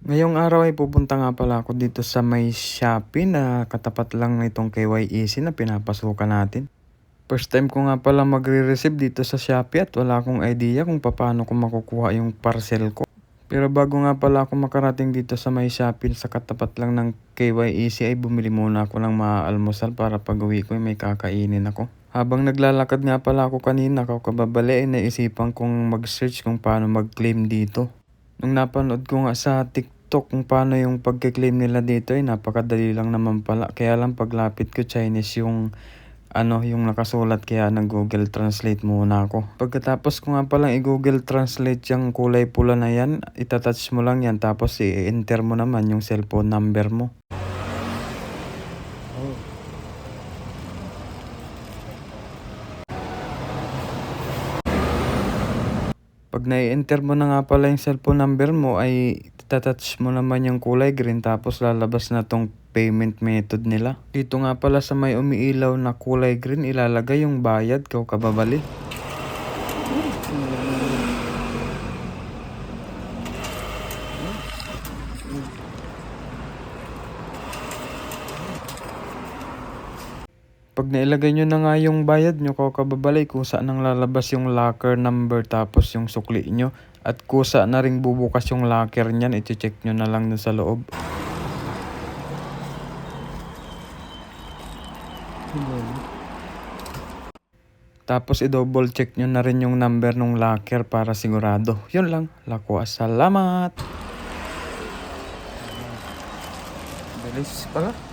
Ngayong araw ay pupunta nga pala ako dito sa may Shopee na katapat lang nitong KYEC na pinapasukan natin. First time ko nga pala magre-receive dito sa Shopee at wala akong idea kung paano ko makukuha yung parcel ko. Pero bago nga pala ako makarating dito sa may Shopee sa katapat lang ng KYEC ay bumili muna ako ng maaalmusal para pag-uwi ko ay may kakainin ako. Habang naglalakad nga pala ako kanina kababali ay naisipan kong mag-search kung paano mag-claim dito. Nung napanood ko nga sa TikTok kung paano yung pagke-claim nila dito ay napakadali lang naman pala. Kaya lang paglapit ko Chinese yung yung nakasulat kaya nag-Google Translate muna ako. Pagkatapos ko nga palang i-Google Translate yung kulay pula na yan, itatouch mo lang yan tapos i-enter mo naman yung cellphone number mo. Pag na-enter mo na nga pala yung cellphone number mo ay tatouch mo naman yung kulay green tapos lalabas na tong payment method nila. Dito nga pala sa may umiilaw na kulay green ilalagay yung bayad ko kababali. Pag nailagay nyo na nga yung bayad nyo kababalay, kusa nang lalabas yung locker number tapos yung sukli nyo. At kusa na ring bubukas yung locker nyan, iti-check nyo na lang dun sa loob. Tapos i-double check nyo na rin yung number ng locker para sigurado. Yun lang, lakwa, salamat! Bilis pala.